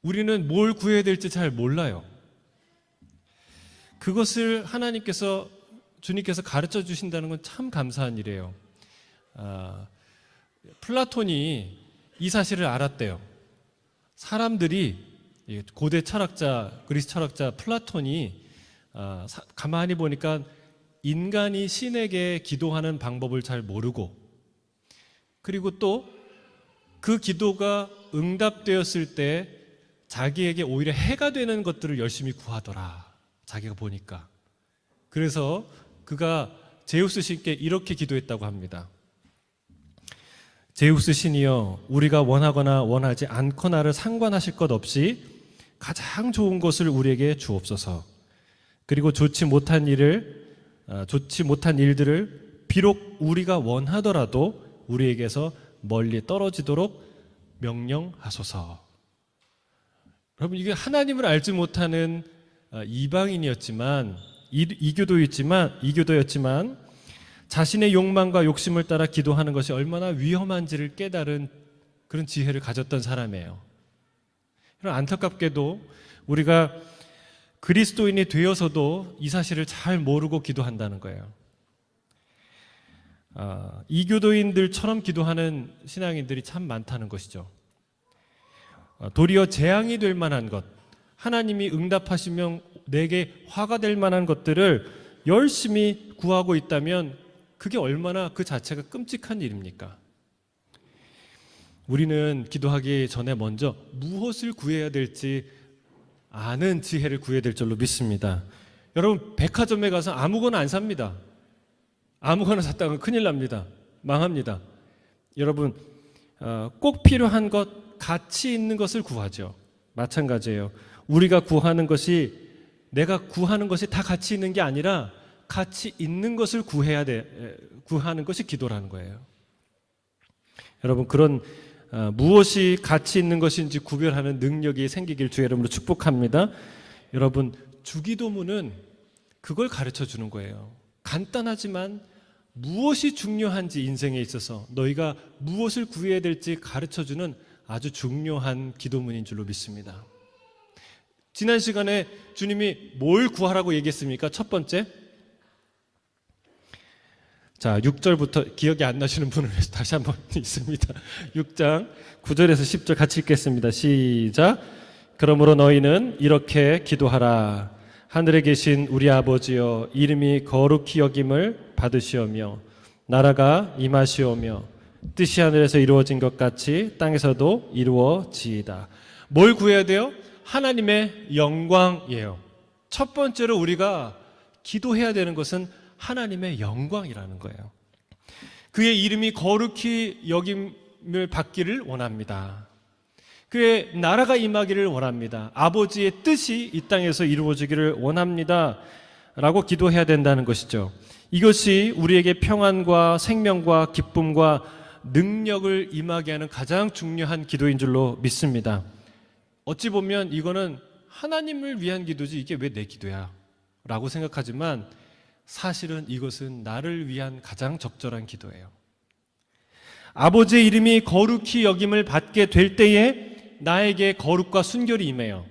우리는 뭘 구해야 될지 잘 몰라요. 그것을 주님께서 가르쳐 주신다는 건 참 감사한 일이에요. 플라톤이 이 사실을 알았대요. 사람들이, 고대 철학자, 그리스 철학자 플라톤이 가만히 보니까 인간이 신에게 기도하는 방법을 잘 모르고, 그리고 또 그 기도가 응답되었을 때 자기에게 오히려 해가 되는 것들을 열심히 구하더라, 자기가 보니까. 그래서 그가 제우스 신께 이렇게 기도했다고 합니다. 제우스 신이여, 우리가 원하거나 원하지 않거나를 상관하실 것 없이 가장 좋은 것을 우리에게 주옵소서. 그리고 좋지 못한 일들을 비록 우리가 원하더라도 우리에게서 멀리 떨어지도록 명령하소서. 여러분, 이게 하나님을 알지 못하는 이방인이었지만, 이교도였지만 자신의 욕망과 욕심을 따라 기도하는 것이 얼마나 위험한지를 깨달은 그런 지혜를 가졌던 사람이에요. 안타깝게도 우리가 그리스도인이 되어서도 이 사실을 잘 모르고 기도한다는 거예요. 이교도인들처럼 기도하는 신앙인들이 참 많다는 것이죠. 도리어 재앙이 될 만한 것, 하나님이 응답하시면 내게 화가 될 만한 것들을 열심히 구하고 있다면 그게 얼마나 그 자체가 끔찍한 일입니까? 우리는 기도하기 전에 먼저 무엇을 구해야 될지 아는 지혜를 구해야 될 줄로 믿습니다. 여러분, 백화점에 가서 아무거나 안 삽니다. 아무거나 샀다가 큰일 납니다. 망합니다. 여러분, 꼭 필요한 것, 가치 있는 것을 구하죠. 마찬가지예요. 우리가 구하는 것이, 내가 구하는 것이 다 가치 있는 게 아니라 가치 있는 것을 구하는 것이 기도라는 거예요. 여러분, 그런 무엇이 가치 있는 것인지 구별하는 능력이 생기길 주의 이름으로 축복합니다. 여러분, 주기도문은 그걸 가르쳐 주는 거예요. 간단하지만 무엇이 중요한지, 인생에 있어서 너희가 무엇을 구해야 될지 가르쳐 주는 아주 중요한 기도문인 줄로 믿습니다. 지난 시간에 주님이 뭘 구하라고 얘기했습니까? 첫 번째, 자, 6절부터 기억이 안 나시는 분을 위해서 다시 한번 읽습니다. 6장 9절에서 10절 같이 읽겠습니다. 시작. 그러므로 너희는 이렇게 기도하라. 하늘에 계신 우리 아버지여, 이름이 거룩히 여김을 받으시오며 나라가 임하시오며 뜻이 하늘에서 이루어진 것 같이 땅에서도 이루어지이다. 뭘 구해야 돼요? 하나님의 영광이에요. 첫 번째로 우리가 기도해야 되는 것은 하나님의 영광이라는 거예요. 그의 이름이 거룩히 여김을 받기를 원합니다. 그의 나라가 임하기를 원합니다. 아버지의 뜻이 이 땅에서 이루어지기를 원합니다 라고 기도해야 된다는 것이죠. 이것이 우리에게 평안과 생명과 기쁨과 능력을 임하게 하는 가장 중요한 기도인 줄로 믿습니다. 어찌 보면 이거는 하나님을 위한 기도지 이게 왜 내 기도야 라고 생각하지만 사실은 이것은 나를 위한 가장 적절한 기도예요. 아버지의 이름이 거룩히 여김을 받게 될 때에 나에게 거룩과 순결이 임해요.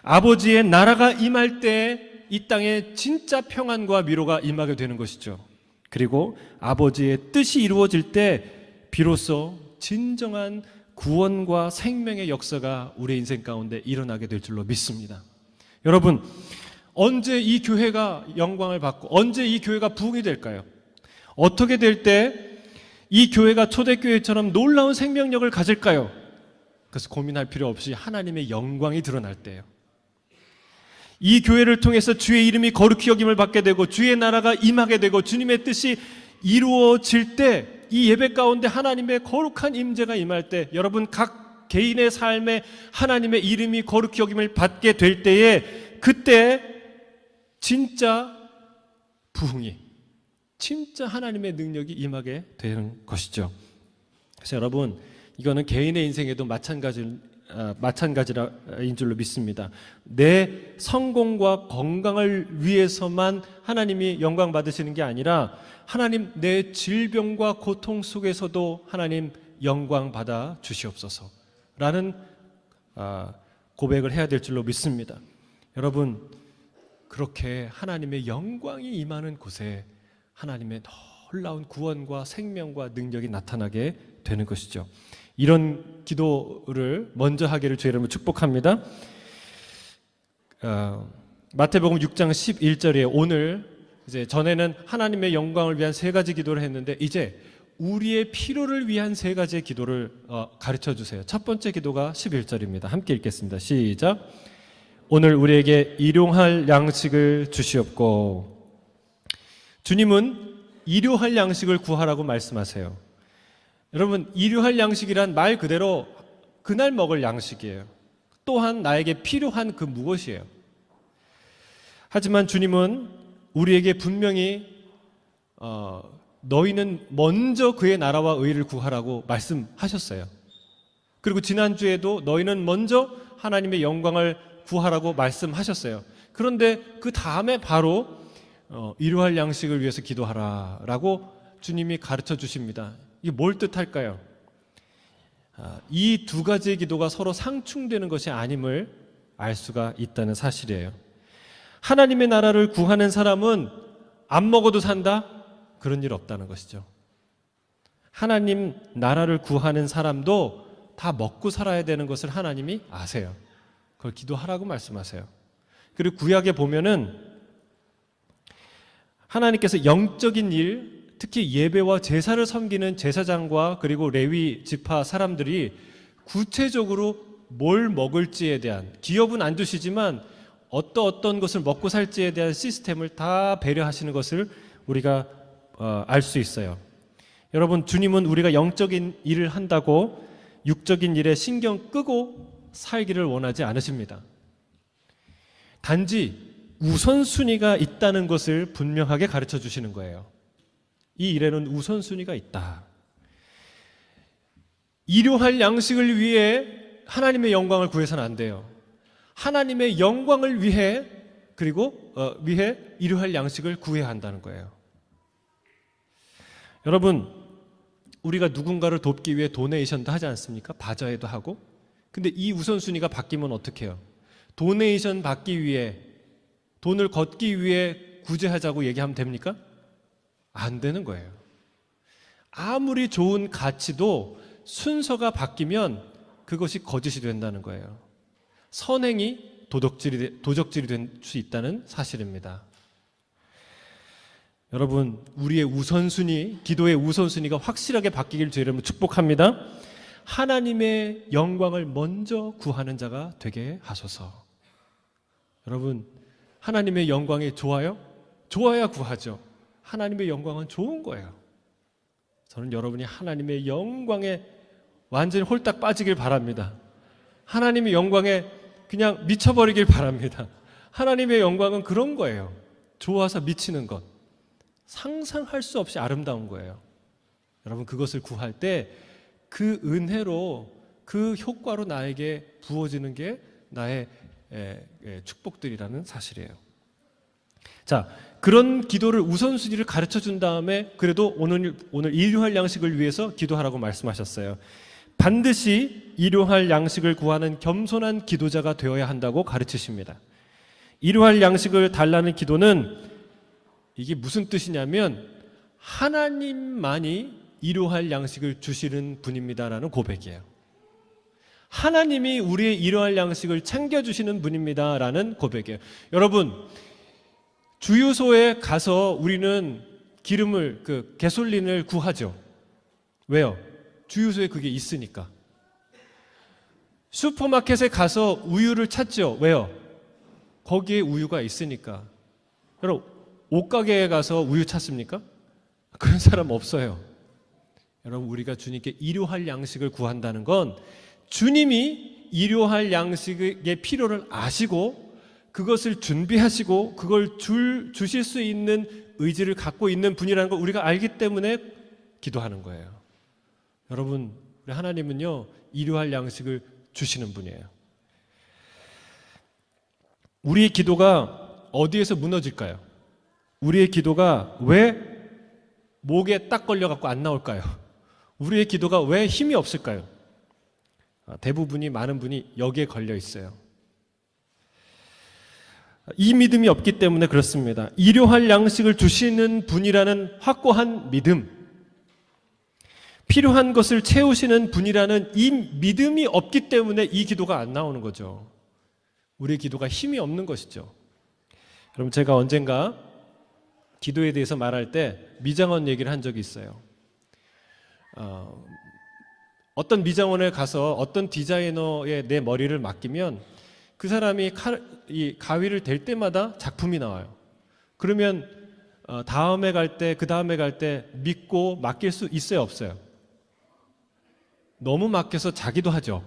아버지의 나라가 임할 때 이 땅에 진짜 평안과 위로가 임하게 되는 것이죠. 그리고 아버지의 뜻이 이루어질 때 비로소 진정한 구원과 생명의 역사가 우리 인생 가운데 일어나게 될 줄로 믿습니다. 여러분, 언제 이 교회가 영광을 받고 언제 이 교회가 부흥이 될까요? 어떻게 될 때 이 교회가 초대교회처럼 놀라운 생명력을 가질까요? 그래서 고민할 필요 없이 하나님의 영광이 드러날 때예요. 이 교회를 통해서 주의 이름이 거룩히 여김을 받게 되고 주의 나라가 임하게 되고 주님의 뜻이 이루어질 때 이 예배 가운데 하나님의 거룩한 임재가 임할 때 여러분 각 개인의 삶에 하나님의 이름이 거룩히 여김을 받게 될 때에 그때 진짜 부흥이, 진짜 하나님의 능력이 임하게 되는 것이죠. 그래서 여러분, 이거는 개인의 인생에도 마찬가지인 줄로 믿습니다. 내 성공과 건강을 위해서만 하나님이 영광 받으시는 게 아니라 하나님, 내 질병과 고통 속에서도 하나님 영광 받아 주시옵소서 라는 고백을 해야 될 줄로 믿습니다. 여러분, 그렇게 하나님의 영광이 임하는 곳에 하나님의 놀라운 구원과 생명과 능력이 나타나게 되는 것이죠. 이런 기도를 먼저 하기를 주의 이름으로 축복합니다. 마태복음 6장 11절에 오늘 이제 전에는 하나님의 영광을 위한 세 가지 기도를 했는데 이제 우리의 필요를 위한 세 가지의 기도를 가르쳐 주세요. 첫 번째 기도가 11절입니다. 함께 읽겠습니다. 시작. 오늘 우리에게 일용할 양식을 주시옵고. 주님은 일용할 양식을 구하라고 말씀하세요. 여러분, 일용할 양식이란 말 그대로 그날 먹을 양식이에요. 또한 나에게 필요한 그 무엇이에요. 하지만 주님은 우리에게 분명히 너희는 먼저 그의 나라와 의를 구하라고 말씀하셨어요. 그리고 지난주에도 너희는 먼저 하나님의 영광을 구하라고 말씀하셨어요. 그런데 그 다음에 바로 일용할 양식을 위해서 기도하라라고 주님이 가르쳐 주십니다. 이게 뭘 뜻할까요? 이 두 가지의 기도가 서로 상충되는 것이 아님을 알 수가 있다는 사실이에요. 하나님의 나라를 구하는 사람은 안 먹어도 산다? 그런 일 없다는 것이죠. 하나님 나라를 구하는 사람도 다 먹고 살아야 되는 것을 하나님이 아세요. 그걸 기도하라고 말씀하세요. 그리고 구약에 보면은 하나님께서 영적인 일, 특히 예배와 제사를 섬기는 제사장과 그리고 레위 지파 사람들이 구체적으로 뭘 먹을지에 대한, 기업은 안 주시지만 어떤 것을 먹고 살지에 대한 시스템을 다 배려하시는 것을 우리가 알 수 있어요. 여러분, 주님은 우리가 영적인 일을 한다고 육적인 일에 신경 끄고 살기를 원하지 않으십니다. 단지 우선순위가 있다는 것을 분명하게 가르쳐 주시는 거예요. 이 일에는 우선순위가 있다. 일용할 양식을 위해 하나님의 영광을 구해서는 안 돼요. 하나님의 영광을 위해 위해 일용할 양식을 구해야 한다는 거예요. 여러분, 우리가 누군가를 돕기 위해 도네이션도 하지 않습니까? 바자회도 하고. 근데 이 우선순위가 바뀌면 어떻게 해요? 도네이션 받기 위해, 돈을 걷기 위해 구제하자고 얘기하면 됩니까? 안 되는 거예요. 아무리 좋은 가치도 순서가 바뀌면 그것이 거짓이 된다는 거예요. 선행이 도적질이 될 수 있다는 사실입니다. 여러분, 우리의 우선순위, 기도의 우선순위가 확실하게 바뀌길 주의 이름으로 축복합니다. 하나님의 영광을 먼저 구하는 자가 되게 하소서. 여러분, 하나님의 영광이 좋아요? 좋아야 구하죠. 하나님의 영광은 좋은 거예요. 저는 여러분이 하나님의 영광에 완전히 홀딱 빠지길 바랍니다. 하나님의 영광에 그냥 미쳐버리길 바랍니다. 하나님의 영광은 그런 거예요. 좋아서 미치는 것. 상상할 수 없이 아름다운 거예요. 여러분, 그것을 구할 때 그 은혜로, 그 효과로 나에게 부어지는 게 나의 축복들이라는 사실이에요. 자, 그런 기도를 우선순위를 가르쳐 준 다음에 그래도 오늘 일용할 양식을 위해서 기도하라고 말씀하셨어요. 반드시 일용할 양식을 구하는 겸손한 기도자가 되어야 한다고 가르치십니다. 일용할 양식을 달라는 기도는 이게 무슨 뜻이냐면 하나님만이 일용할 양식을 주시는 분입니다라는 고백이에요. 하나님이 우리의 일용할 양식을 챙겨주시는 분입니다라는 고백이에요. 여러분, 주유소에 가서 우리는 가솔린을 구하죠. 왜요? 주유소에 그게 있으니까. 슈퍼마켓에 가서 우유를 찾죠. 왜요? 거기에 우유가 있으니까. 여러분, 옷가게에 가서 우유 찾습니까? 그런 사람 없어요. 여러분, 우리가 주님께 일용할 양식을 구한다는 건 주님이 일용할 양식의 필요를 아시고 그것을 준비하시고 그걸 주실 수 있는 의지를 갖고 있는 분이라는 걸 우리가 알기 때문에 기도하는 거예요. 여러분, 우리 하나님은요, 일용할 양식을 주시는 분이에요. 우리의 기도가 어디에서 무너질까요? 우리의 기도가 왜 목에 딱 걸려갖고 안 나올까요? 우리의 기도가 왜 힘이 없을까요? 대부분이 많은 분이 여기에 걸려 있어요. 이 믿음이 없기 때문에 그렇습니다. 일용할 양식을 주시는 분이라는 확고한 믿음, 필요한 것을 채우시는 분이라는 이 믿음이 없기 때문에 이 기도가 안 나오는 거죠. 우리의 기도가 힘이 없는 것이죠. 여러분, 제가 언젠가 기도에 대해서 말할 때 미장원 얘기를 한 적이 있어요. 어떤 미장원에 가서 어떤 디자이너의 내 머리를 맡기면 그 사람이 이 가위를 댈 때마다 작품이 나와요. 그러면 다음에 갈 때, 그 다음에 갈 때 믿고 맡길 수 있어요, 없어요? 너무 맡겨서 자기도 하죠.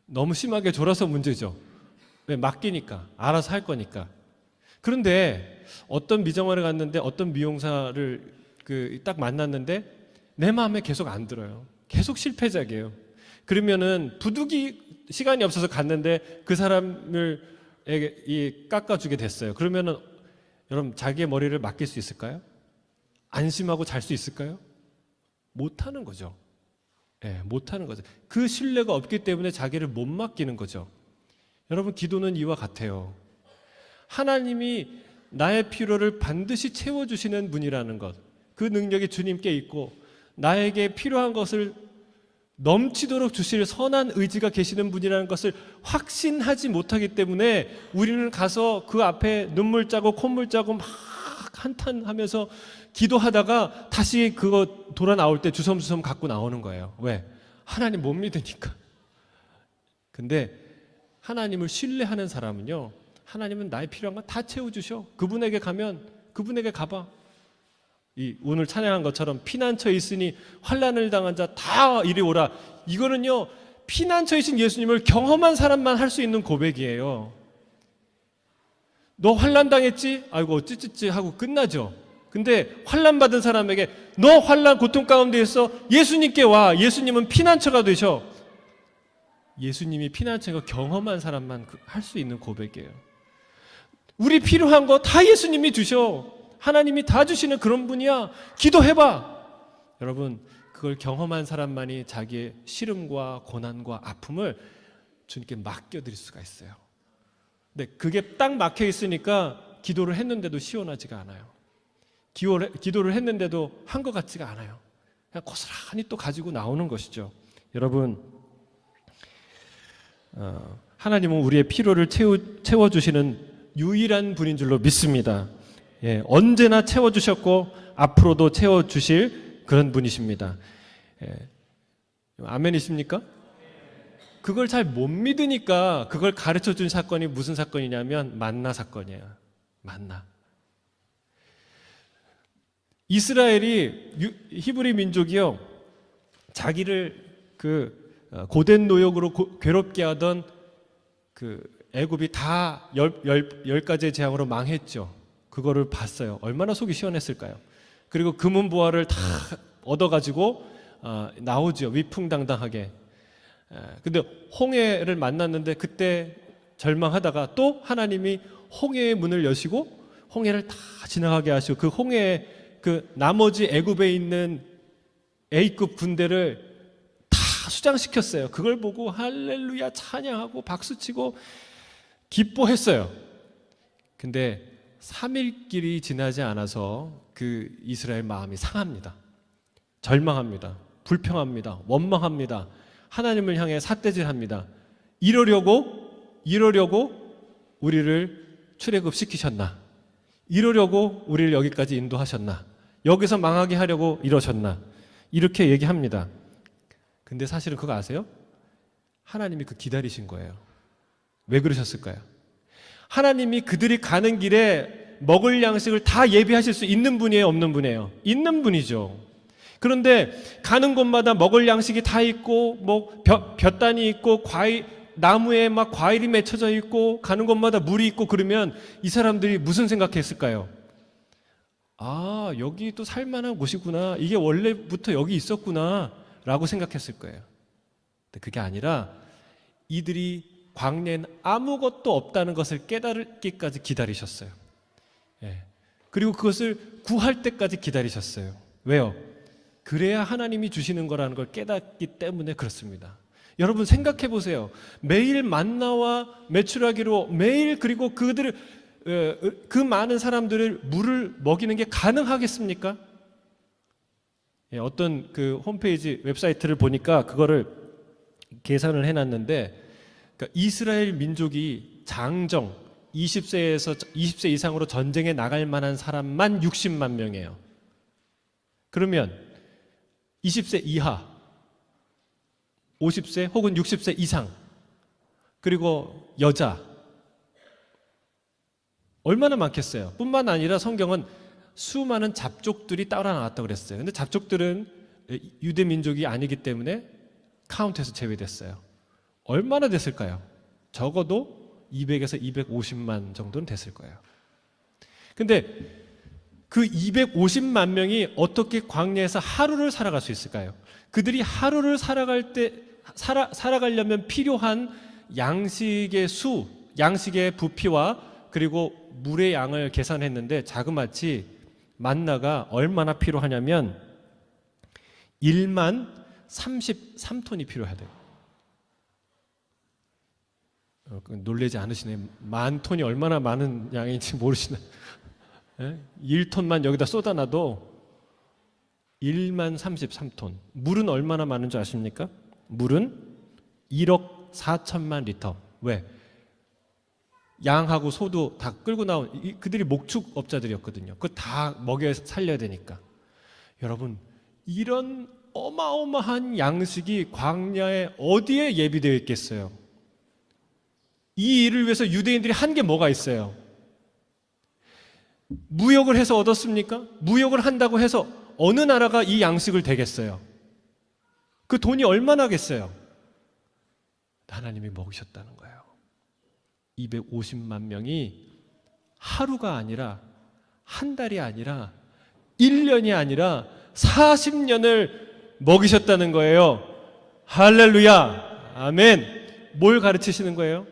너무 심하게 졸아서 문제죠. 왜? 맡기니까, 알아서 할 거니까. 그런데 어떤 미장원에 갔는데 어떤 미용사를 딱 만났는데 내 마음에 계속 안 들어요. 계속 실패작이에요. 그러면은 부득이 시간이 없어서 갔는데 그 사람을 깎아주게 됐어요. 그러면은 여러분, 자기의 머리를 맡길 수 있을까요? 안심하고 잘 수 있을까요? 못하는 거죠. 못하는 거죠. 그 신뢰가 없기 때문에 자기를 못 맡기는 거죠. 여러분, 기도는 이와 같아요. 하나님이 나의 필요를 반드시 채워주시는 분이라는 것, 그 능력이 주님께 있고 나에게 필요한 것을 넘치도록 주실 선한 의지가 계시는 분이라는 것을 확신하지 못하기 때문에 우리는 가서 그 앞에 눈물 짜고 콧물 짜고 막 한탄하면서 기도하다가 다시 그거 돌아 나올 때 주섬주섬 갖고 나오는 거예요. 왜? 하나님 못 믿으니까. 근데 하나님을 신뢰하는 사람은요, 하나님은 나의 필요한 건 다 채워주셔. 그분에게 가면 그분에게 가봐. 오늘 찬양한 것처럼 피난처에 있으니 환난을 당한 자 다 이리 오라. 이거는요, 피난처에 있신 예수님을 경험한 사람만 할 수 있는 고백이에요. 너 환난 당했지? 아이고 어찌찌찌 하고 끝나죠. 근데 환난 받은 사람에게 너 환난 고통 가운데 있어, 예수님께 와. 예수님은 피난처가 되셔. 예수님이 피난처가 경험한 사람만 할 수 있는 고백이에요. 우리 필요한 거 다 예수님이 주셔. 하나님이 다 주시는 그런 분이야. 기도해봐. 여러분, 그걸 경험한 사람만이 자기의 시름과 고난과 아픔을 주님께 맡겨드릴 수가 있어요. 근데 그게 딱 막혀 있으니까 기도를 했는데도 시원하지가 않아요. 기도를 했는데도 한 것 같지가 않아요. 그냥 고스란히 또 가지고 나오는 것이죠. 여러분, 하나님은 우리의 필요를 채워주시는 유일한 분인 줄로 믿습니다. 언제나 채워주셨고 앞으로도 채워주실 그런 분이십니다. 아멘이십니까? 그걸 잘 못 믿으니까 그걸 가르쳐준 사건이 무슨 사건이냐면 만나 사건이에요. 만나. 이스라엘이, 히브리 민족이요, 자기를 고된 노역으로 괴롭게 하던 애굽이 다 10가지의 재앙으로 망했죠. 그거를 봤어요. 얼마나 속이 시원했을까요? 그리고 금은보화를 다 얻어가지고 나오죠. 위풍당당하게. 근데 홍해를 만났는데 그때 절망하다가 또 하나님이 홍해의 문을 여시고 홍해를 다 지나가게 하시고 그 홍해 나머지 애굽에 있는 A급 군대를 다 수장시켰어요. 그걸 보고 할렐루야 찬양하고 박수치고 기뻐했어요. 근데 3일길이 지나지 않아서 그 이스라엘 마음이 상합니다. 절망합니다. 불평합니다. 원망합니다. 하나님을 향해 삿대질합니다. 이러려고 우리를 출애굽시키셨나? 이러려고 우리를 여기까지 인도하셨나? 여기서 망하게 하려고 이러셨나? 이렇게 얘기합니다. 근데 사실은 그거 아세요? 하나님이 기다리신 거예요. 왜 그러셨을까요? 하나님이 그들이 가는 길에 먹을 양식을 다 예비하실 수 있는 분이에요, 없는 분이에요? 있는 분이죠. 그런데 가는 곳마다 먹을 양식이 다 있고 볕단이 있고 나무에 막 과일이 맺혀져 있고 가는 곳마다 물이 있고 그러면 이 사람들이 무슨 생각했을까요? 아, 여기 또 살만한 곳이구나. 이게 원래부터 여기 있었구나 라고 생각했을 거예요. 근데 그게 아니라 이들이 광야엔 아무것도 없다는 것을 깨달기까지 기다리셨어요. 그리고 그것을 구할 때까지 기다리셨어요. 왜요? 그래야 하나님이 주시는 거라는 걸 깨닫기 때문에 그렇습니다. 여러분 생각해 보세요. 매일 만나와 메추라기로 매일 그리고 그 많은 사람들을 물을 먹이는 게 가능하겠습니까? 어떤 그 홈페이지 웹사이트를 보니까 그거를 계산을 해놨는데, 그러니까 이스라엘 민족이 장정 20세 이상으로 전쟁에 나갈 만한 사람만 60만 명이에요. 그러면 20세 이하, 50세 혹은 60세 이상, 그리고 여자 얼마나 많겠어요. 뿐만 아니라 성경은 수많은 잡족들이 따라 나왔다고 그랬어요. 근데 잡족들은 유대 민족이 아니기 때문에 카운트에서 제외됐어요. 얼마나 됐을까요? 적어도 200에서 250만 정도는 됐을 거예요. 근데 그 250만 명이 어떻게 광야에서 하루를 살아갈 수 있을까요? 그들이 하루를 살아가려면 필요한 양식의 수, 양식의 부피와 그리고 물의 양을 계산했는데 자그마치 만나가 얼마나 필요하냐면 1만 33톤이 필요해야 돼요. 놀라지 않으시네. 10,000톤이 얼마나 많은 양인지 모르시나? 1톤만 여기다 쏟아놔도 1만 33톤. 물은 얼마나 많은 줄 아십니까? 물은 1억 4천만 리터. 왜? 양하고 소도 다 끌고 나온 그들이 목축업자들이었거든요. 그거 다 먹여 살려야 되니까. 여러분, 이런 어마어마한 양식이 광야에 어디에 예비되어 있겠어요? 이 일을 위해서 유대인들이 한 게 뭐가 있어요? 무역을 해서 얻었습니까? 무역을 한다고 해서 어느 나라가 이 양식을 대겠어요? 그 돈이 얼마나겠어요? 하나님이 먹이셨다는 거예요. 250만 명이 하루가 아니라 한 달이 아니라 1년이 아니라 40년을 먹이셨다는 거예요. 할렐루야. 아멘. 뭘 가르치시는 거예요?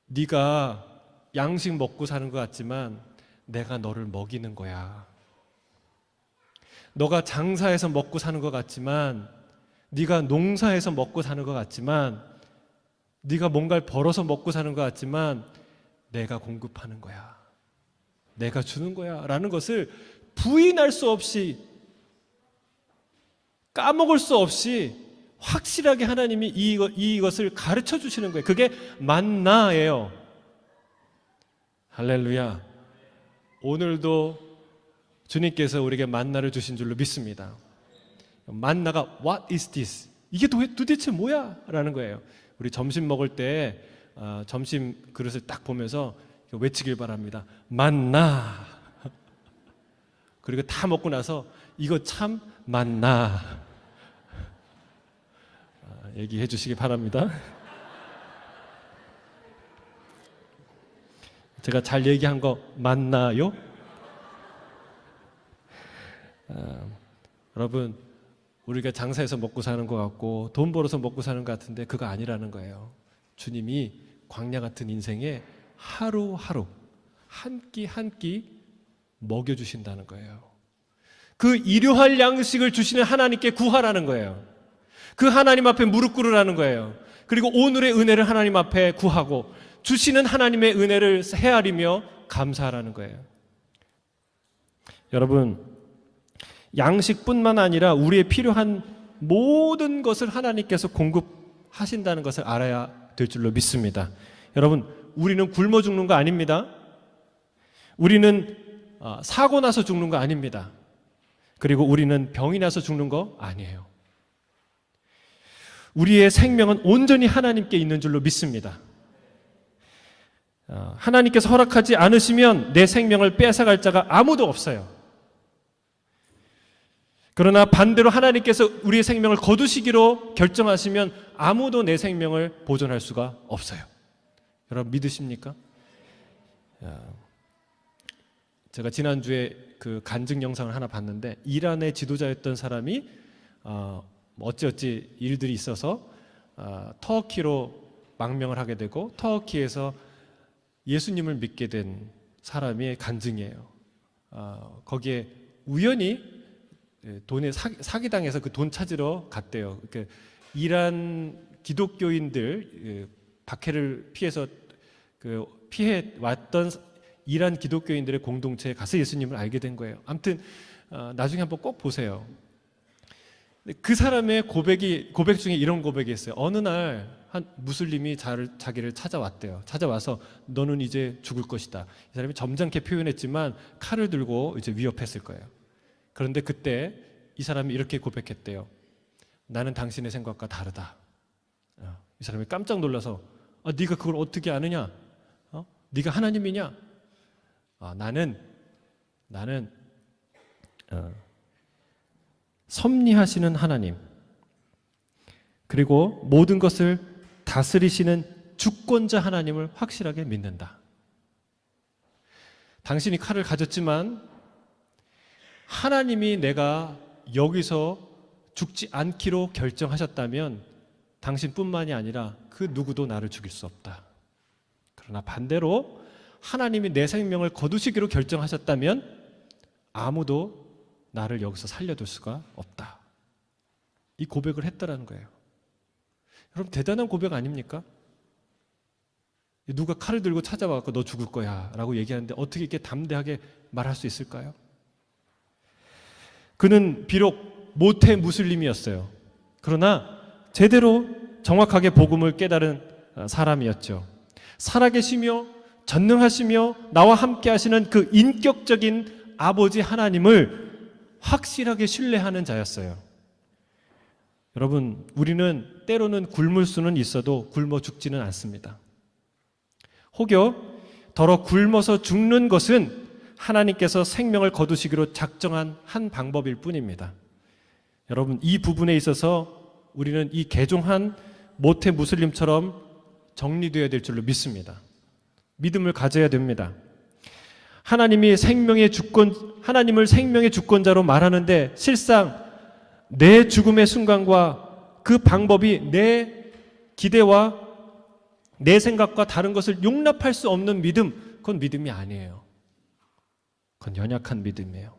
네가 양식 먹고 사는 것 같지만 내가 너를 먹이는 거야. 너가 장사해서 먹고 사는 것 같지만, 네가 농사해서 먹고 사는 것 같지만, 네가 뭔가를 벌어서 먹고 사는 것 같지만 내가 공급하는 거야. 내가 주는 거야. 라는 것을 부인할 수 없이, 까먹을 수 없이 확실하게 하나님이 이것을 가르쳐 주시는 거예요. 그게 만나예요. 할렐루야. 오늘도 주님께서 우리에게 만나를 주신 줄로 믿습니다. 만나가 What is this? 이게 도대체 뭐야? 라는 거예요. 우리 점심 먹을 때 점심 그릇을 딱 보면서 외치길 바랍니다. 만나. 그리고 다 먹고 나서 이거 참 만나. 얘기해 주시기 바랍니다. 제가 잘 얘기한 거 맞나요? 여러분, 우리가 장사해서 먹고 사는 것 같고 돈 벌어서 먹고 사는 것 같은데 그거 아니라는 거예요. 주님이 광야 같은 인생에 하루하루 한 끼 한 끼 먹여주신다는 거예요. 그 일용할 양식을 주시는 하나님께 구하라는 거예요. 그 하나님 앞에 무릎 꿇으라는 거예요. 그리고 오늘의 은혜를 하나님 앞에 구하고 주시는 하나님의 은혜를 헤아리며 감사하라는 거예요. 여러분, 양식뿐만 아니라 우리의 필요한 모든 것을 하나님께서 공급하신다는 것을 알아야 될 줄로 믿습니다. 여러분, 우리는 굶어 죽는 거 아닙니다. 우리는 사고 나서 죽는 거 아닙니다. 그리고 우리는 병이 나서 죽는 거 아니에요. 우리의 생명은 온전히 하나님께 있는 줄로 믿습니다. 하나님께서 허락하지 않으시면 내 생명을 뺏어갈 자가 아무도 없어요. 그러나 반대로 하나님께서 우리의 생명을 거두시기로 결정하시면 아무도 내 생명을 보존할 수가 없어요. 여러분 믿으십니까? 제가 지난주에 그 간증 영상을 하나 봤는데, 이란의 지도자였던 사람이 어찌어찌 일들이 있어서 터키로 망명을 하게 되고 터키에서 예수님을 믿게 된 사람의 간증이에요. 거기에 우연히 돈에 사기당해서 그 돈 찾으러 갔대요. 그러니까 이란 기독교인들 박해를 피해서 피해 왔던 이란 기독교인들의 공동체에 가서 예수님을 알게 된 거예요. 아무튼 나중에 한번 꼭 보세요. 그 사람의 고백 중에 이런 고백이 있어요. 어느 날 한 무슬림이 자기를 찾아왔대요. 찾아와서 너는 이제 죽을 것이다. 이 사람이 점잖게 표현했지만 칼을 들고 이제 위협했을 거예요. 그런데 그때 이 사람이 이렇게 고백했대요. 나는 당신의 생각과 다르다. 이 사람이 깜짝 놀라서 네가 그걸 어떻게 아느냐? 네가 하나님이냐? 나는 섭리하시는 하나님, 그리고 모든 것을 다스리시는 주권자 하나님을 확실하게 믿는다. 당신이 칼을 가졌지만 하나님이 내가 여기서 죽지 않기로 결정하셨다면 당신뿐만이 아니라 그 누구도 나를 죽일 수 없다. 그러나 반대로 하나님이 내 생명을 거두시기로 결정하셨다면 아무도 나를 여기서 살려둘 수가 없다. 이 고백을 했다라는 거예요. 여러분, 대단한 고백 아닙니까? 누가 칼을 들고 찾아와서 너 죽을 거야 라고 얘기하는데 어떻게 이렇게 담대하게 말할 수 있을까요? 그는 비록 모태 무슬림이었어요. 그러나 제대로 정확하게 복음을 깨달은 사람이었죠. 살아계시며 전능하시며 나와 함께 하시는 그 인격적인 아버지 하나님을 확실하게 신뢰하는 자였어요. 여러분, 우리는 때로는 굶을 수는 있어도 굶어 죽지는 않습니다. 혹여 더러 굶어서 죽는 것은 하나님께서 생명을 거두시기로 작정한 한 방법일 뿐입니다. 여러분, 이 부분에 있어서 우리는 이 개종한 모태 무슬림처럼 정리되어야 될 줄로 믿습니다. 믿음을 가져야 됩니다. 하나님을 생명의 주권자로 말하는데 실상 내 죽음의 순간과 그 방법이 내 기대와 내 생각과 다른 것을 용납할 수 없는 믿음, 그건 믿음이 아니에요. 그건 연약한 믿음이에요.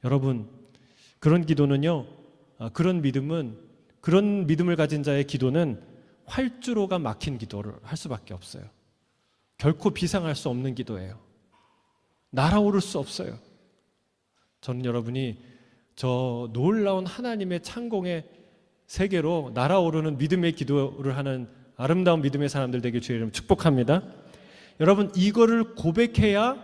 여러분, 그런 기도는요, 그런 믿음을 가진 자의 기도는 활주로가 막힌 기도를 할 수밖에 없어요. 결코 비상할 수 없는 기도예요. 날아오를 수 없어요. 저는 여러분이 저 놀라운 하나님의 창공의 세계로 날아오르는 믿음의 기도를 하는 아름다운 믿음의 사람들 되길 주의 이름으로 축복합니다. 여러분, 이거를 고백해야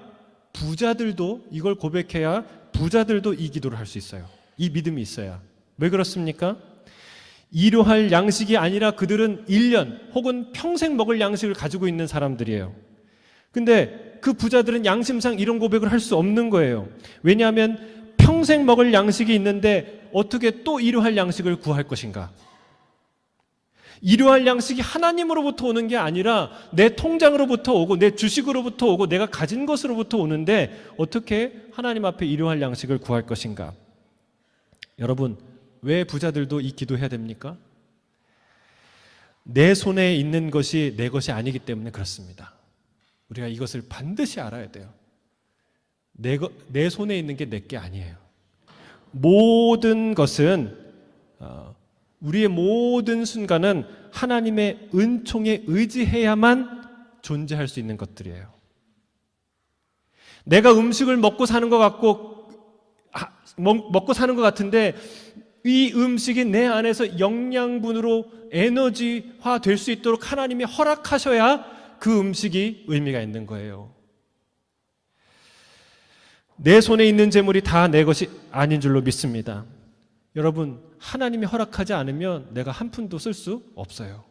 부자들도 이 기도를 할 수 있어요. 이 믿음이 있어야. 왜 그렇습니까? 일용할 양식이 아니라 그들은 1년 혹은 평생 먹을 양식을 가지고 있는 사람들이에요. 근데 그 부자들은 양심상 이런 고백을 할 수 없는 거예요. 왜냐하면 평생 먹을 양식이 있는데 어떻게 또 일용할 양식을 구할 것인가? 일용할 양식이 하나님으로부터 오는 게 아니라 내 통장으로부터 오고 내 주식으로부터 오고 내가 가진 것으로부터 오는데 어떻게 하나님 앞에 일용할 양식을 구할 것인가? 여러분, 왜 부자들도 이 기도해야 됩니까? 내 손에 있는 것이 내 것이 아니기 때문에 그렇습니다. 우리가 이것을 반드시 알아야 돼요. 내 손에 있는 게 내 게 아니에요. 모든 것은 우리의 모든 순간은 하나님의 은총에 의지해야만 존재할 수 있는 것들이에요. 내가 음식을 먹고 사는 것 같은데 이 음식이 내 안에서 영양분으로 에너지화 될 수 있도록 하나님이 허락하셔야 그 음식이 의미가 있는 거예요. 내 손에 있는 재물이 다 내 것이 아닌 줄로 믿습니다. 여러분, 하나님이 허락하지 않으면 내가 한 푼도 쓸 수 없어요.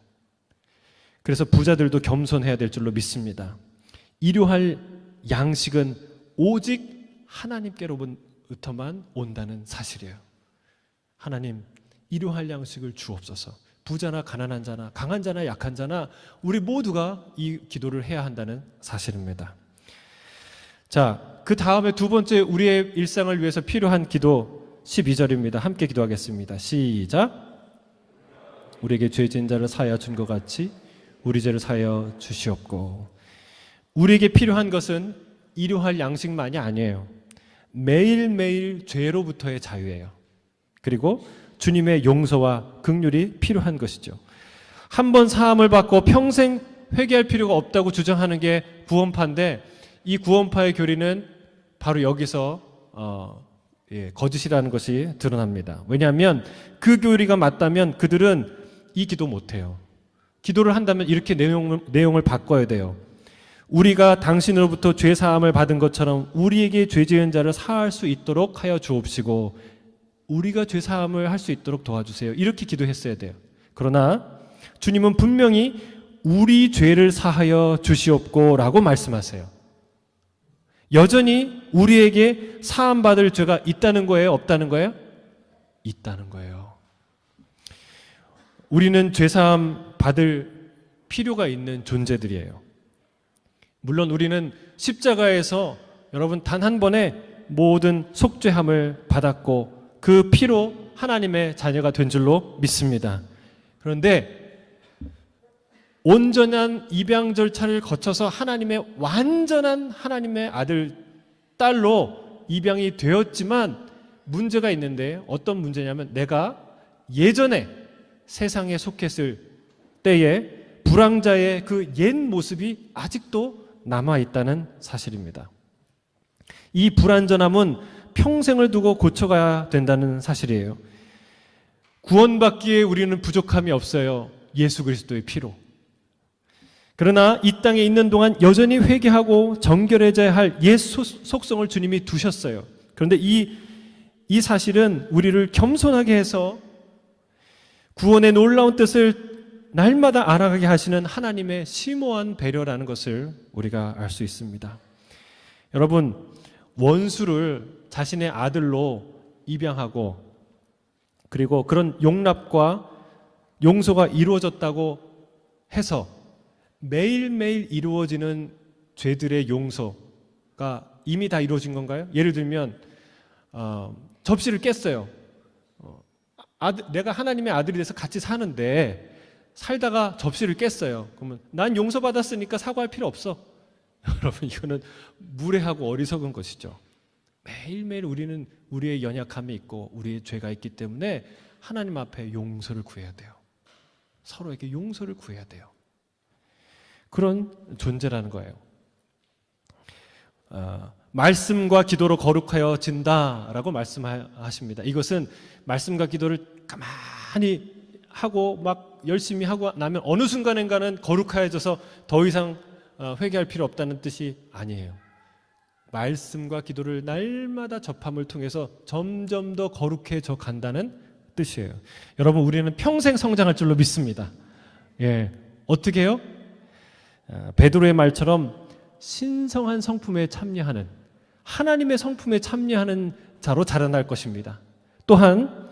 그래서 부자들도 겸손해야 될 줄로 믿습니다. 일용할 양식은 오직 하나님께로부터만 온다는 사실이에요. 하나님, 일용할 양식을 주옵소서. 부자나 가난한 자나 강한 자나 약한 자나 우리 모두가 이 기도를 해야 한다는 사실입니다. 자, 그 다음에 두 번째 우리의 일상을 위해서 필요한 기도 12절입니다. 함께 기도하겠습니다. 시작. 우리에게 죄 지은 자를 사하여 준 것 같이 우리 죄를 사하여 주시옵고. 우리에게 필요한 것은 일용할 양식만이 아니에요. 매일매일 죄로부터의 자유예요. 그리고 주님의 용서와 긍휼이 필요한 것이죠. 한 번 사함을 받고 평생 회개할 필요가 없다고 주장하는 게 구원파인데, 이 구원파의 교리는 바로 여기서 거짓이라는 것이 드러납니다. 왜냐하면 그 교리가 맞다면 그들은 이 기도 못해요. 기도를 한다면 이렇게 내용을 바꿔야 돼요. 우리가 당신으로부터 죄 사함을 받은 것처럼 우리에게 죄 지은 자를 사할 수 있도록 하여 주옵시고, 우리가 죄 사함을 할 수 있도록 도와주세요. 이렇게 기도했어야 돼요. 그러나 주님은 분명히 우리 죄를 사하여 주시옵고 라고 말씀하세요. 여전히 우리에게 사함받을 죄가 있다는 거예요? 없다는 거예요? 있다는 거예요. 우리는 죄사함 받을 필요가 있는 존재들이에요. 물론 우리는 십자가에서 여러분 단 한 번에 모든 속죄함을 받았고 그 피로 하나님의 자녀가 된 줄로 믿습니다. 그런데 온전한 입양 절차를 거쳐서 하나님의 완전한 하나님의 아들, 딸로 입양이 되었지만 문제가 있는데, 어떤 문제냐면 내가 예전에 세상에 속했을 때에 불황자의 그 옛 모습이 아직도 남아있다는 사실입니다. 이 불완전함은 평생을 두고 고쳐가야 된다는 사실이에요. 구원받기에 우리는 부족함이 없어요. 예수 그리스도의 피로. 그러나 이 땅에 있는 동안 여전히 회개하고 정결해져야 할 옛 속성을 주님이 두셨어요. 그런데 이 사실은 우리를 겸손하게 해서 구원의 놀라운 뜻을 날마다 알아가게 하시는 하나님의 심오한 배려라는 것을 우리가 알 수 있습니다. 여러분, 원수를 자신의 아들로 입양하고 그리고 그런 용납과 용서가 이루어졌다고 해서 매일매일 이루어지는 죄들의 용서가 이미 다 이루어진 건가요? 예를 들면 접시를 깼어요. 내가 하나님의 아들이 돼서 같이 사는데 살다가 접시를 깼어요. 그러면 난 용서받았으니까 사과할 필요 없어. 여러분, 이거는 무례하고 어리석은 것이죠. 매일매일 우리는 우리의 연약함이 있고 우리의 죄가 있기 때문에 하나님 앞에 용서를 구해야 돼요. 서로에게 용서를 구해야 돼요. 그런 존재라는 거예요. 말씀과 기도로 거룩하여진다라고 말씀하십니다. 이것은 말씀과 기도를 가만히 하고 막 열심히 하고 나면 어느 순간인가는 거룩해져서 더 이상 회개할 필요 없다는 뜻이 아니에요. 말씀과 기도를 날마다 접함을 통해서 점점 더 거룩해져 간다는 뜻이에요. 여러분, 우리는 평생 성장할 줄로 믿습니다. 어떻게 해요? 베드로의 말처럼 신성한 성품에 참여하는, 하나님의 성품에 참여하는 자로 자라날 것입니다. 또한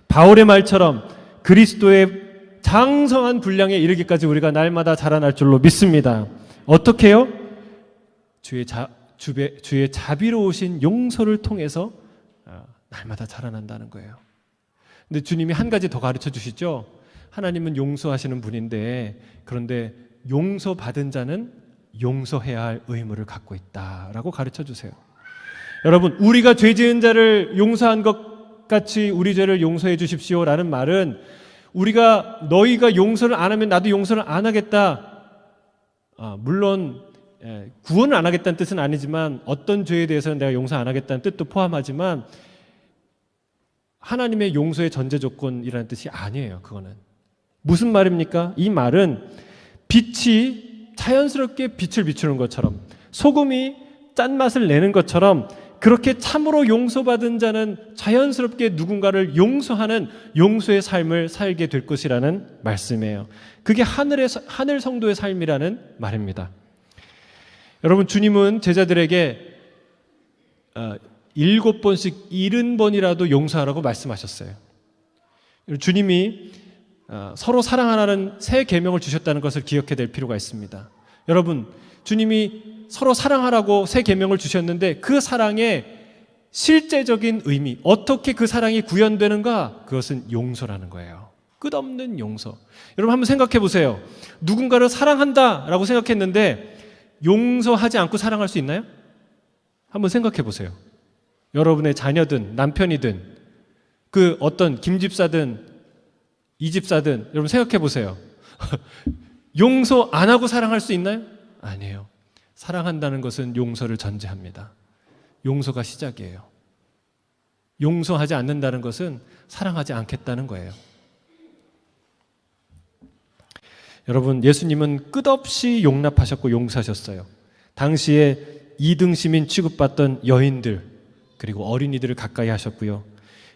바울의 말처럼 그리스도의 장성한 분량에 이르기까지 우리가 날마다 자라날 줄로 믿습니다. 어떻게 해요? 주의 자비로우신 용서를 통해서 날마다 자라난다는 거예요. 근데 주님이 한 가지 더 가르쳐 주시죠. 하나님은 용서하시는 분인데, 그런데 용서받은 자는 용서해야 할 의무를 갖고 있다라고 가르쳐 주세요. 여러분, 우리가 죄 지은 자를 용서한 것 같이 우리 죄를 용서해 주십시오라는 말은 너희가 용서를 안 하면 나도 용서를 안 하겠다. 물론 구원을 안 하겠다는 뜻은 아니지만 어떤 죄에 대해서는 내가 용서 안 하겠다는 뜻도 포함하지만 하나님의 용서의 전제 조건이라는 뜻이 아니에요. 그거는 무슨 말입니까? 이 말은 빛이 자연스럽게 빛을 비추는 것처럼, 소금이 짠맛을 내는 것처럼, 그렇게 참으로 용서받은 자는 자연스럽게 누군가를 용서하는 용서의 삶을 살게 될 것이라는 말씀이에요. 그게 하늘 성도의 삶이라는 말입니다. 여러분, 주님은 제자들에게 7번씩 70번이라도 용서하라고 말씀하셨어요. 주님이 서로 사랑하라는 새 계명을 주셨다는 것을 기억해야 될 필요가 있습니다. 여러분, 주님이 서로 사랑하라고 새 계명을 주셨는데 그 사랑의 실제적인 의미, 어떻게 그 사랑이 구현되는가? 그것은 용서라는 거예요. 끝없는 용서. 여러분, 한번 생각해 보세요. 누군가를 사랑한다라고 생각했는데 용서하지 않고 사랑할 수 있나요? 한번 생각해 보세요. 여러분의 자녀든 남편이든 그 어떤 김집사든 이집사든 여러분 생각해 보세요. 용서 안 하고 사랑할 수 있나요? 아니에요. 사랑한다는 것은 용서를 전제합니다. 용서가 시작이에요. 용서하지 않는다는 것은 사랑하지 않겠다는 거예요. 여러분, 예수님은 끝없이 용납하셨고 용서하셨어요. 당시에 2등 시민 취급받던 여인들 그리고 어린이들을 가까이 하셨고요.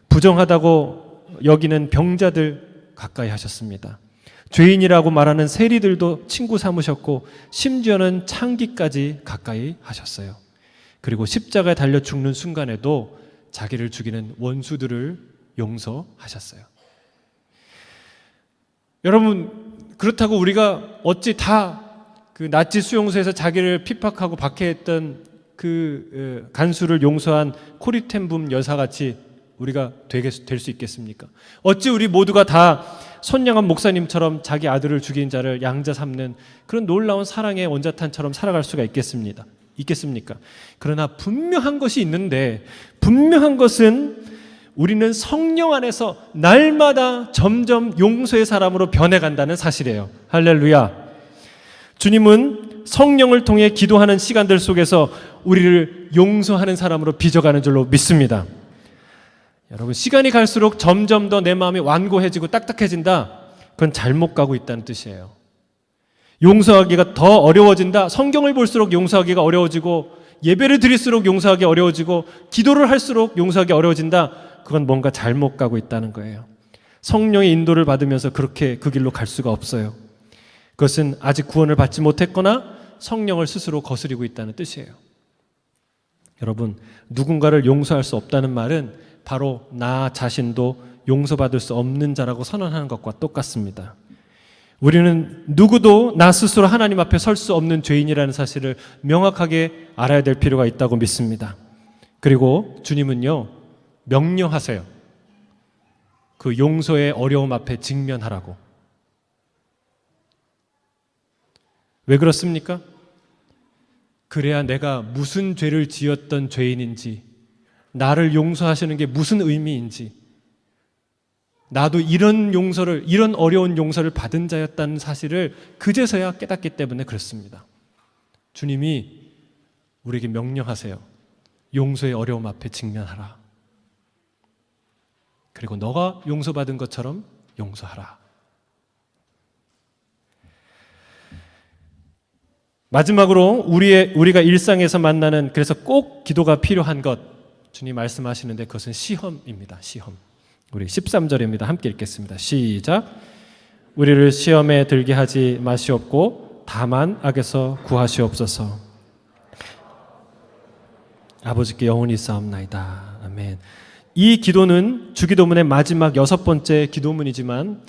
부정하다고 여기는 병자들 가까이 하셨습니다. 죄인이라고 말하는 세리들도 친구 삼으셨고 심지어는 창기까지 가까이 하셨어요. 그리고 십자가에 달려 죽는 순간에도 자기를 죽이는 원수들을 용서하셨어요. 여러분, 그렇다고 우리가 어찌 다 그 나치 수용소에서 자기를 핍박하고 박해했던 그 간수를 용서한 코리텐붐 여사같이 우리가 될 수 있겠습니까? 어찌 우리 모두가 다 손양한 목사님처럼 자기 아들을 죽인 자를 양자 삼는 그런 놀라운 사랑의 원자탄처럼 살아갈 수가 있겠습니까? 그러나 분명한 것이 있는데, 분명한 것은 우리는 성령 안에서 날마다 점점 용서의 사람으로 변해간다는 사실이에요. 할렐루야. 주님은 성령을 통해 기도하는 시간들 속에서 우리를 용서하는 사람으로 빚어가는 줄로 믿습니다. 여러분, 시간이 갈수록 점점 더 내 마음이 완고해지고 딱딱해진다. 그건 잘못 가고 있다는 뜻이에요. 용서하기가 더 어려워진다. 성경을 볼수록 용서하기가 어려워지고, 예배를 드릴수록 용서하기 어려워지고, 기도를 할수록 용서하기 어려워진다. 그건 뭔가 잘못 가고 있다는 거예요. 성령의 인도를 받으면서 그렇게 그 길로 갈 수가 없어요. 그것은 아직 구원을 받지 못했거나 성령을 스스로 거스리고 있다는 뜻이에요. 여러분, 누군가를 용서할 수 없다는 말은 바로 나 자신도 용서받을 수 없는 자라고 선언하는 것과 똑같습니다. 우리는 누구도 나 스스로 하나님 앞에 설 수 없는 죄인이라는 사실을 명확하게 알아야 될 필요가 있다고 믿습니다. 그리고 주님은요, 명령하세요. 그 용서의 어려움 앞에 직면하라고. 왜 그렇습니까? 그래야 내가 무슨 죄를 지었던 죄인인지, 나를 용서하시는 게 무슨 의미인지, 나도 이런 어려운 용서를 받은 자였다는 사실을 그제서야 깨닫기 때문에 그렇습니다. 주님이 우리에게 명령하세요. 용서의 어려움 앞에 직면하라. 그리고 너가 용서받은 것처럼 용서하라. 마지막으로 우리가 일상에서 만나는, 그래서 꼭 기도가 필요한 것, 주님 말씀하시는데 그것은 시험입니다. 시험. 우리 13절입니다. 함께 읽겠습니다. 시작. 우리를 시험에 들게 하지 마시옵고 다만 악에서 구하시옵소서. 아버지께 영원히 싸움나이다. 아멘. 이 기도는 주기도문의 마지막 6번째 기도문이지만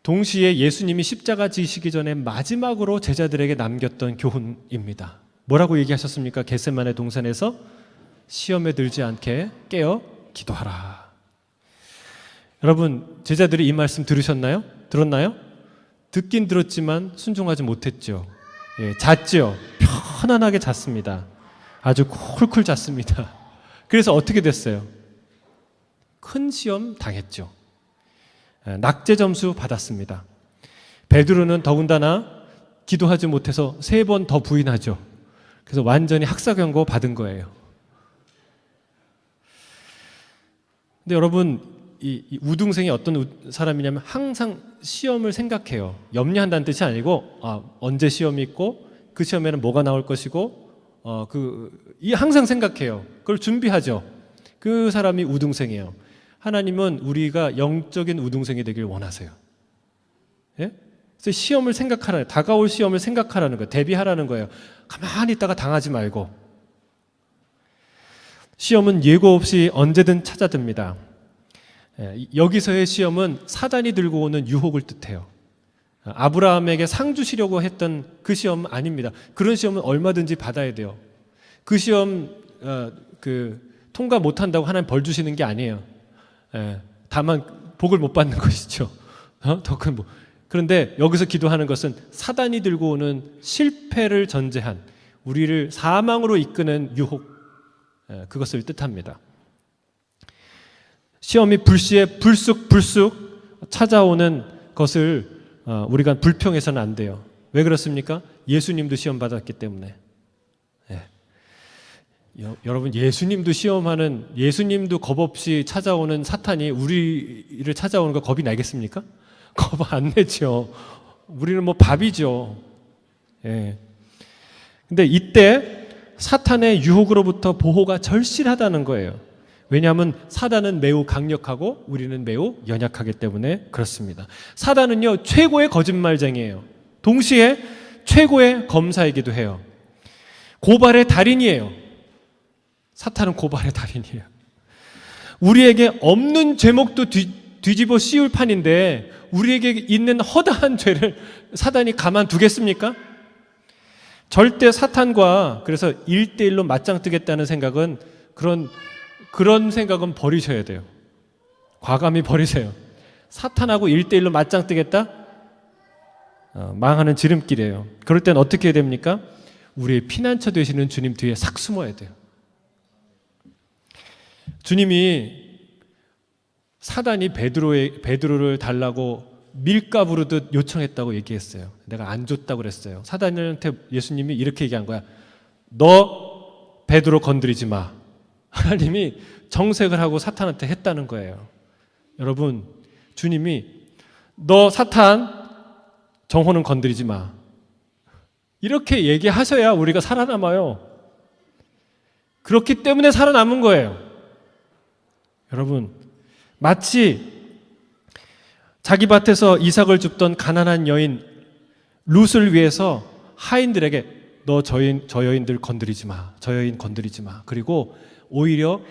동시에 예수님이 십자가 지시기 전에 마지막으로 제자들에게 남겼던 교훈입니다. 뭐라고 얘기하셨습니까? 겟세마네 동산에서 시험에 들지 않게 깨어 기도하라. 여러분, 제자들이 이 말씀 들으셨나요? 들었나요? 듣긴 들었지만 순종하지 못했죠. 잤죠. 편안하게 잤습니다. 아주 쿨쿨 잤습니다. 그래서 어떻게 됐어요? 큰 시험 당했죠. 낙제 점수 받았습니다. 베드로는 더군다나 기도하지 못해서 3번 더 부인하죠. 그래서 완전히 학사경고 받은 거예요. 근데 여러분, 이 우등생이 어떤 사람이냐면 항상 시험을 생각해요. 염려한다는 뜻이 아니고 언제 시험이 있고 그 시험에는 뭐가 나올 것이고 항상 생각해요. 그걸 준비하죠. 그 사람이 우등생이에요. 하나님은 우리가 영적인 우등생이 되길 원하세요. 예? 그래서 시험을 생각하라는, 다가올 시험을 생각하라는 거예요. 대비하라는 거예요. 가만히 있다가 당하지 말고. 시험은 예고 없이 언제든 찾아듭니다. 여기서의 시험은 사단이 들고 오는 유혹을 뜻해요. 아브라함에게 상 주시려고 했던 그 시험 아닙니다. 그런 시험은 얼마든지 받아야 돼요. 그 시험 통과 못한다고 하나님 벌 주시는 게 아니에요. 다만 복을 못 받는 것이죠. 더 큰 복. 그런데 여기서 기도하는 것은 사단이 들고 오는 실패를 전제한, 우리를 사망으로 이끄는 유혹, 그것을 뜻합니다. 시험이 불시에 불쑥 찾아오는 것을 우리가 불평해서는 안 돼요. 왜 그렇습니까? 예수님도 시험 받았기 때문에. 여러분, 예수님도 겁 없이 찾아오는 사탄이 우리를 찾아오는 거 겁이 나겠습니까? 겁 안 내죠. 우리는 뭐 밥이죠. 근데 이때 사탄의 유혹으로부터 보호가 절실하다는 거예요. 왜냐하면 사단은 매우 강력하고 우리는 매우 연약하기 때문에 그렇습니다. 사단은요, 최고의 거짓말쟁이에요. 동시에 최고의 검사이기도 해요. 고발의 달인이에요. 사탄은 고발의 달인이에요. 우리에게 없는 제목도 뒤집어 씌울 판인데 우리에게 있는 허다한 죄를 사단이 가만두겠습니까? 절대 사탄과 그래서 1대1로 맞짱 뜨겠다는 생각은 그런 생각은 버리셔야 돼요. 과감히 버리세요. 사탄하고 1대1로 맞짱 뜨겠다? 망하는 지름길이에요. 그럴 땐 어떻게 해야 됩니까? 우리의 피난처 되시는 주님 뒤에 싹 숨어야 돼요. 주님이 사단이 베드로를 달라고 밀가 부르듯 요청했다고 얘기했어요. 내가 안 줬다고 그랬어요. 사단한테 예수님이 이렇게 얘기한 거야. 너 베드로 건드리지 마. 하나님이 정색을 하고 사탄한테 했다는 거예요. 여러분, 주님이 너 사탄 정호는 건드리지 마. 이렇게 얘기하셔야 우리가 살아남아요. 그렇기 때문에 살아남은 거예요. 여러분, 마치 자기 밭에서 이삭을 줍던 가난한 여인 룻을 위해서 하인들에게 너 저 여인들 건드리지 마. 저 여인 건드리지 마. 그리고 오히려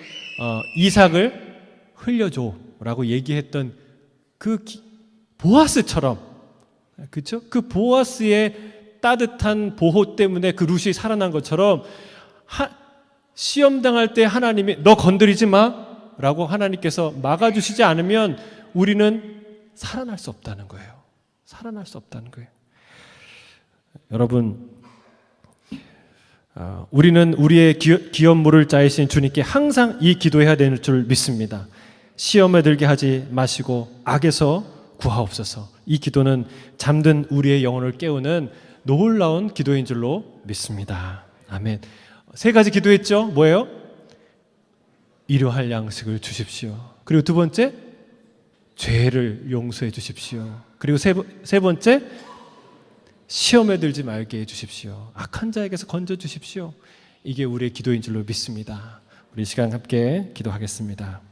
이삭을 흘려줘라고 얘기했던 그 보아스처럼, 그렇죠? 그 보아스의 따뜻한 보호 때문에 그 룻이 살아난 것처럼 시험 당할 때 하나님이 너 건드리지 마라고 하나님께서 막아주시지 않으면 우리는 살아날 수 없다는 거예요. 살아날 수 없다는 거예요. 여러분, 우리는 우리의 기업 물을 짜이신 주님께 항상 이 기도해야 되는 줄 믿습니다. 시험에 들게 하지 마시고 악에서 구하옵소서. 이 기도는 잠든 우리의 영혼을 깨우는 놀라운 기도인 줄로 믿습니다. 아멘. 3가지 기도했죠? 뭐예요? 일용할 양식을 주십시오. 그리고 2번째, 죄를 용서해 주십시오. 그리고 세 번째, 시험에 들지 말게 해 주십시오. 악한 자에게서 건져 주십시오. 이게 우리의 기도인 줄로 믿습니다. 우리 시간 함께 기도하겠습니다.